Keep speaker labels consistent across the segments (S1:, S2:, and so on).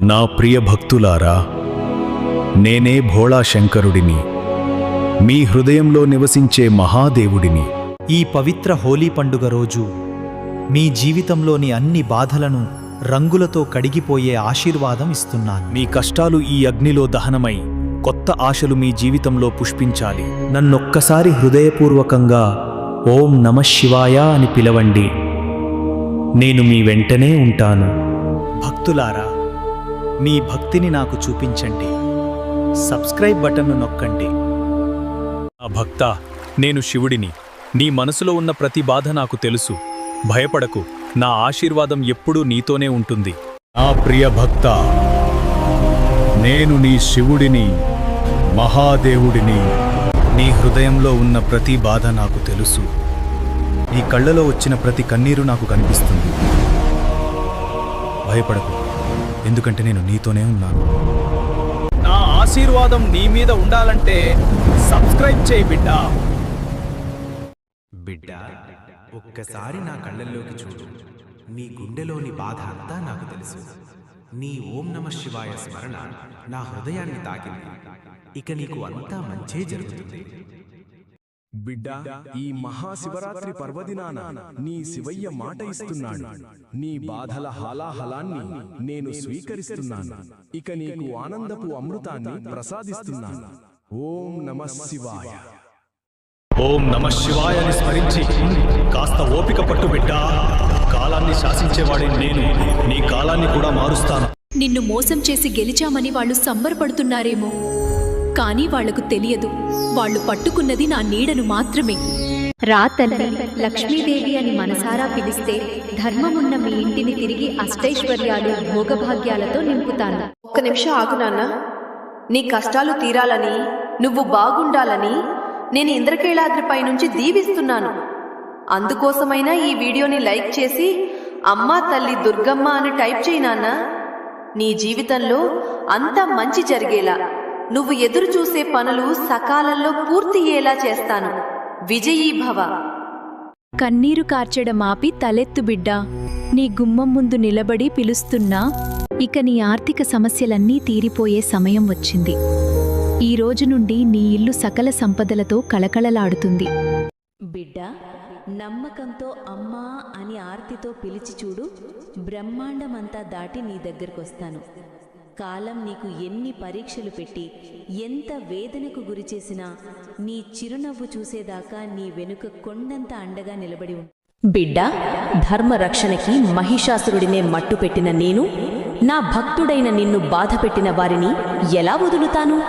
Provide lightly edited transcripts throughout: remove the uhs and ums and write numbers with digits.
S1: నా ప్రియ భక్తులారా, నేనే భోళా శంకరుడిని, మీ హృదయంలో నివసించే మహాదేవుడిని.
S2: ఈ పవిత్ర హోలీ పండుగ రోజు మీ జీవితంలోని అన్ని బాధలను రంగులతో కడిగిపోయే ఆశీర్వాదం ఇస్తున్నాను.
S1: మీ కష్టాలు ఈ అగ్నిలో దహనమై కొత్త ఆశలు మీ జీవితంలో పుష్పించాలి.
S2: నన్నొక్కసారి హృదయపూర్వకంగా ఓం నమః శివాయ అని పిలవండి. నేను మీ వెంటనే ఉంటాను. భక్తులారా, మీ భక్తిని నాకు చూపించండి. సబ్స్క్రైబ్ బటన్ను నొక్కండి.
S1: ఆ భక్తా, నేను శివుడిని. నీ మనసులో ఉన్న ప్రతి బాధ నాకు తెలుసు. భయపడకు, నా ఆశీర్వాదం ఎప్పుడూ నీతోనే ఉంటుంది. నా ప్రియ భక్తా, నేను నీ శివుడిని, మహాదేవుడిని. నీ హృదయంలో ఉన్న ప్రతి బాధ నాకు తెలుసు. నీ కళ్ళలో వచ్చిన ప్రతి కన్నీరు నాకు కనిపిస్తుంది. భయపడకు, ఎందుకంటే నేను నీతోనే ఉన్నాను. నా ఆశీర్వాదం నీ మీద ఉండాలంటే సబ్స్క్రైబ్ చేయి బిడ్డా.
S3: బిడ్డా, ఒక్కసారి నా కళ్ళల్లోకి చూడు. నీ గుండెలోని బాధ అంతా నాకు తెలుసు. నీ ఓం నమః శివాయ స్మరణ నా హృదయాన్ని తాకింది. ఇక నీకు అంతా మంచే జరుగుతుంది.
S4: బిడ్డా, ఈ మహాశివరాత్రి పర్వదినాన నీ శివయ్య మాట ఇస్తున్నాడు. నీ బాధల హాలాహలాన్ని నేను స్వీకరిస్తున్నాను. ఇక నీకు ఆనందపు అమృతాన్ని ప్రసాదిస్తున్నాను. ఓం నమః శివాయ.
S1: ఓం నమః శివాయని స్మరించి కాస్త ఓపిక పట్టు బిడ్డా. కాలాన్ని శాసించేవాడిని నేను. నీ కాలాన్ని కూడా మారుస్తాను.
S5: నిన్ను మోసం చేసి గెలిచామని వాళ్ళు సంబరపడుతున్నారేమో, కానీ వాళ్లకు తెలియదు, వాళ్ళు పట్టుకున్నది నా నీడను మాత్రమే.
S6: రా తల్లి లక్ష్మీదేవి అని మనసారా పిలిస్తే ధర్మమున్న మీ ఇంటిని తిరిగి అష్టైశ్వర్యాలు భోగభాగ్యాలతో నింపుతాను.
S7: ఒక్క నిమిషం ఆగు నాన్న. నీ కష్టాలు తీరాలని, నువ్వు బాగుండాలని నేను ఇంద్రకీలాద్రిపై నుంచి దీవిస్తున్నాను. అందుకోసమైనా ఈ వీడియోని లైక్ చేసి అమ్మా తల్లి దుర్గమ్మ అని టైప్ చేయి నాన్న. నీ జీవితంలో అంతా మంచి జరిగేలా, నువ్వు ఎదురు చూసే పనులు సకాలంలో పూర్తయ్యేలా చేస్తాను. విజయీ భవ.
S6: కన్నీరు కార్చడం ఆపి తలెత్తు బిడ్డా. నీ గుమ్మం ముందు నిలబడి పిలుస్తున్నా. ఇక నీ ఆర్థిక సమస్యలన్నీ తీరిపోయే సమయం వచ్చింది. ఈ రోజు నుండి నీ ఇల్లు సకల సంపదలతో కళకళలాడుతుంది.
S8: బిడ్డా, నమ్మకంతో అమ్మా అని ఆర్తితో పిలిచి చూడు. బ్రహ్మాండమంతా దాటి నీ దగ్గరకొస్తాను. కాలం నీకు ఎన్ని పరీక్షలు పెట్టి ఎంత వేదనకు గురిచేసినా నీ చిరునవ్వు చూసేదాకా నీ వెనుక కొండంత అండగా నిలబడి బిడ్డా, ధర్మరక్షణకి మహిషాసురుడినే మట్టుపెట్టిన నేను నా భక్తుడైన నిన్ను బాధపెట్టిన వారిని ఎలా వదులుతాను?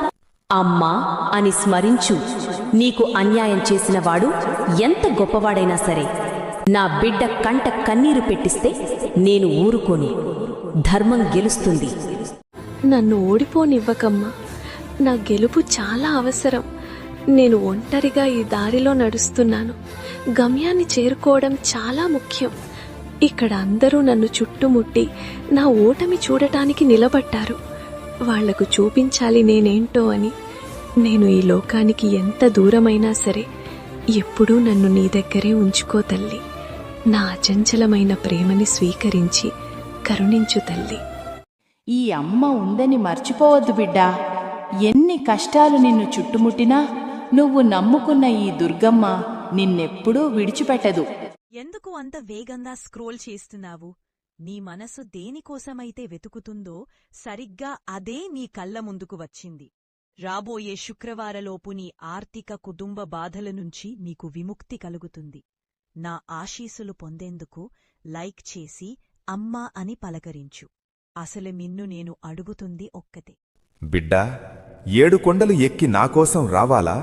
S8: అమ్మా అని స్మరించు. నీకు అన్యాయం చేసినవాడు ఎంత గొప్పవాడైనా సరే, నా బిడ్డ కంట కన్నీరు పెట్టిస్తే నేను ఊరుకోను. ధర్మం గెలుస్తుంది.
S9: నన్ను ఓడిపోనివ్వకమ్మా. నా గెలుపు చాలా అవసరం. నేను ఒంటరిగా ఈ దారిలో నడుస్తున్నాను. గమ్యాన్ని చేరుకోవడం చాలా ముఖ్యం. ఇక్కడ అందరూ నన్ను చుట్టుముట్టి నా ఓటమి చూడటానికి నిలబడ్డారు. వాళ్లకు చూపించాలి నేనేంటో అని. నేను ఈ లోకానికి ఎంత దూరమైనా సరే ఎప్పుడూ నన్ను నీ దగ్గరే ఉంచుకో తల్లి. నా అచంచలమైన ప్రేమని స్వీకరించి కరుణించు తల్లి.
S10: ఈ అమ్మ ఉందని మర్చిపోవద్దు బిడ్డా. ఎన్ని కష్టాలు నిన్ను చుట్టుముట్టినా నువ్వు నమ్ముకున్న ఈ దుర్గమ్మ నిన్నెప్పుడూ విడిచిపెట్టదు.
S11: ఎందుకు అంత వేగంగా స్క్రోల్ చేస్తున్నావు? నీ మనసు దేనికోసమైతే వెతుకుతుందో సరిగ్గా అదే నీ కళ్ళ ముందుకు వచ్చింది. రాబోయే శుక్రవారలోపు నీ ఆర్థిక కుటుంబ బాధల నుంచి నీకు విముక్తి కలుగుతుంది. నా ఆశీస్సులు పొందేందుకు లైక్ చేసి అమ్మా అని పలకరించు. అసలు మిన్ను నేను అడుగుతుంది ఒక్కతే.
S12: బిడ్డా, 7 కొండలు ఎక్కి నాకోసం రావాలా?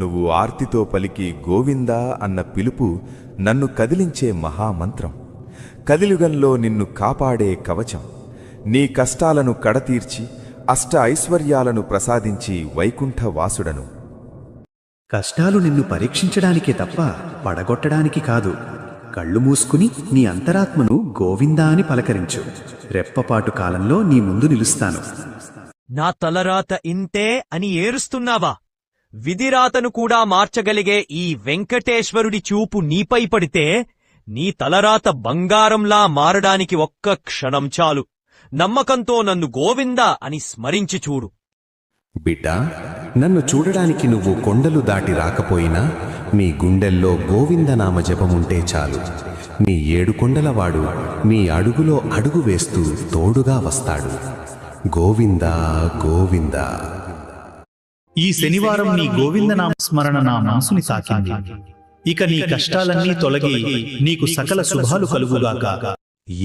S12: నువ్వు ఆర్తితో పలికి గోవిందా అన్న పిలుపు నన్ను కదిలించే మహామంత్రం. కలియుగంలో నిన్ను కాపాడే కవచం. నీ కష్టాలను కడతీర్చి అష్ట ఐశ్వర్యాలను ప్రసాదించి వైకుంఠవాసుడను.
S13: కష్టాలు నిన్ను పరీక్షించడానికే తప్ప పడగొట్టడానికి కాదు. కళ్ళు మూసుకుని నీ అంతరాత్మను గోవిందా అని పలకరించు. రెప్పపాటు కాలంలో నీ ముందు నిలుస్తాను.
S14: నా తలరాత ఇంతే అని ఏరుస్తున్నావా? విధిరాతను కూడా మార్చగలిగే ఈ వెంకటేశ్వరుడి చూపు నీపై పడితే నీ తలరాత బంగారంలా మారడానికి ఒక్క క్షణం చాలు. నమ్మకంతో నన్ను గోవిందా అని స్మరించి చూడు.
S13: బిడ్డా, నన్ను చూడడానికి నువ్వు కొండలు దాటి రాకపోయినా నీ గుండెల్లో గోవిందనామ జపముంటే చాలు. నీ 7 కొండలవాడు నీ అడుగులో అడుగు వేస్తూ తోడుగా వస్తాడు. గోవిందా గోవిందా.
S2: ఈ శనివారం నీ గోవిందనామ స్మరణ నా మనసుని తాకింది. ఇక నీ కష్టాలన్నీ తొలగి నీకు సకల శుభాలు కలుగుగాక.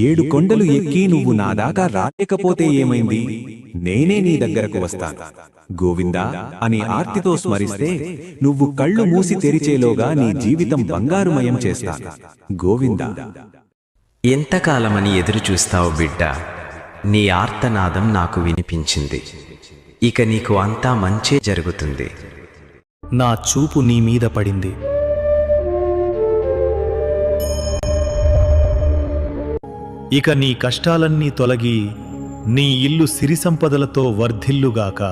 S3: 7 కొండలు ఎక్కి నువ్వు నా దాకా రాలేకపోతే ఏమైంది? నేనే నీ దగ్గరకు వస్తాను. గోవిందా అని ఆర్తితో స్మరిస్తే నువ్వు కళ్ళు మూసి తెరిచేలోగా నీ జీవితం బంగారుమయం చేస్తాను. గోవిందా.
S15: ఎంతకాలమని ఎదురుచూస్తావు బిడ్డా? నీ ఆర్తనాదం నాకు వినిపించింది. ఇక నీకు అంతా మంచే జరుగుతుంది.
S2: నా చూపు నీ మీద పడింది. ఇక నీ కష్టాలన్నీ తొలగి నీ ఇల్లు సిరి సంపదలతో వర్ధిల్లుగాక.